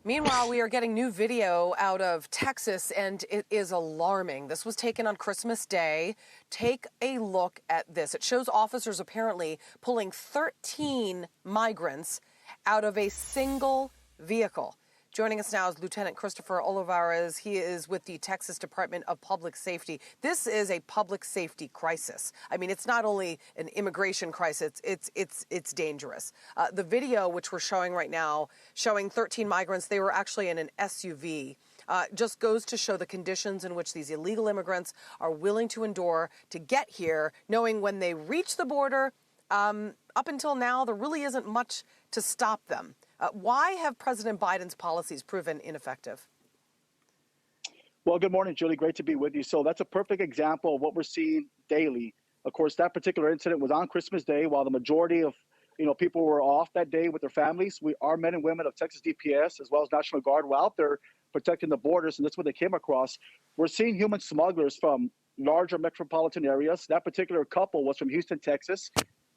Meanwhile, we are getting new video out of Texas, and it is alarming. This was taken on Christmas Day. Take a look at this. It shows officers apparently pulling 13 migrants out of a single vehicle. Joining us now is Lieutenant Christopher Olivarez. He is with the Texas Department of Public Safety. This is a public safety crisis. I mean, it's not only an immigration crisis, it's dangerous. The video, which we're showing right now, showing 13 migrants, they were actually in an SUV. Just goes to show the conditions in which these illegal immigrants are willing to endure to get here, knowing when they reach the border, up until now, there really isn't much to stop them. Why have President Biden's policies proven ineffective? Well, good morning, Julie. Great to be with you. So that's a perfect example of what we're seeing daily. Of course, that particular incident was on Christmas Day, while the majority of people were off that day with their families. Our men and women of Texas DPS, as well as National Guard, were out there protecting the borders, and that's what they came across. We're seeing human smugglers from larger metropolitan areas. That particular couple was from Houston, Texas.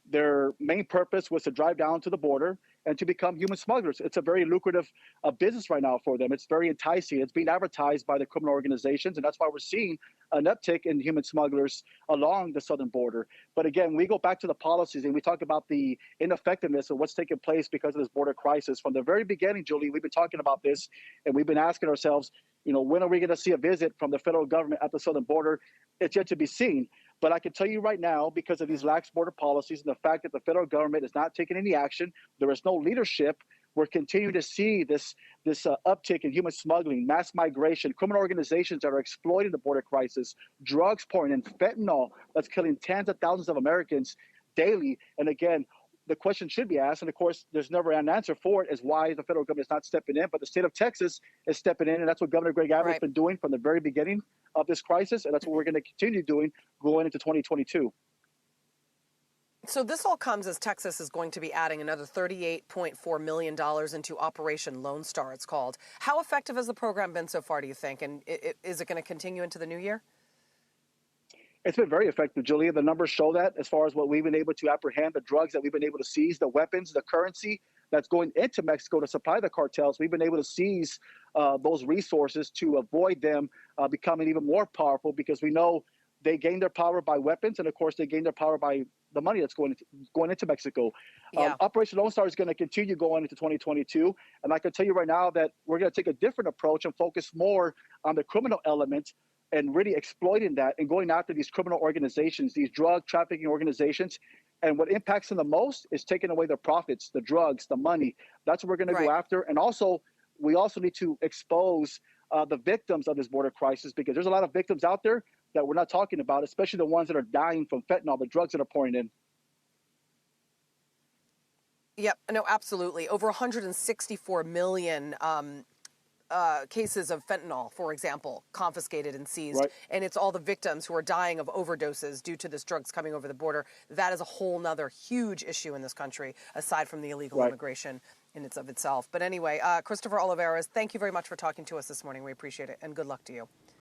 Their main purpose was to drive down to the border and to become human smugglers. It's a very lucrative business right now for them. It's very enticing. It's being advertised by the criminal organizations, and that's why we're seeing an uptick in human smugglers along the southern border. But again, we go back to the policies and we talk about the ineffectiveness of what's taking place because of this border crisis. From the very beginning, Julie, we've been talking about this, and we've been asking ourselves, when are we going to see a visit from the federal government at the southern border? It's yet to be seen. But I can tell you right now, because of these lax border policies and the fact that the federal government is not taking any action, there is no leadership, we're continuing to see this uptick in human smuggling, mass migration, criminal organizations that are exploiting the border crisis, drugs pouring in, fentanyl that's killing tens of thousands of Americans daily. And again, the question should be asked, and of course, there's never an answer for it, is why the federal government is not stepping in. But the state of Texas is stepping in, and that's what Governor Greg Abbott has been doing from the very beginning of this crisis, and that's what we're going to continue doing going into 2022. So this all comes as Texas is going to be adding another $38.4 million into Operation Lone Star, it's called. How effective has the program been so far, do you think? And is it going to continue into the new year? It's been very effective, Julia. The numbers show that as far as what we've been able to apprehend, the drugs that we've been able to seize, the weapons, the currency that's going into Mexico to supply the cartels. We've been able to seize those resources to avoid them becoming even more powerful, because we know they gain their power by weapons, and of course they gain their power by the money that's going into Mexico. Yeah. Operation Lone Star is going to continue going into 2022, and I can tell you right now that we're going to take a different approach and focus more on the criminal element and really exploiting that and going after these criminal organizations, these drug trafficking organizations. And what impacts them the most is taking away their profits, the drugs, the money. That's what we're going to go after. And also, we also need to expose the victims of this border crisis, because there's a lot of victims out there that we're not talking about, especially the ones that are dying from fentanyl, the drugs that are pouring in. Yep, no, absolutely. Over 164 million cases of fentanyl, for example, confiscated and seized. Right. And it's all the victims who are dying of overdoses due to this drugs coming over the border. That is a whole nother huge issue in this country, aside from the illegal immigration in itself. But anyway, Christopher Olivarez, thank you very much for talking to us this morning. We appreciate it, and good luck to you.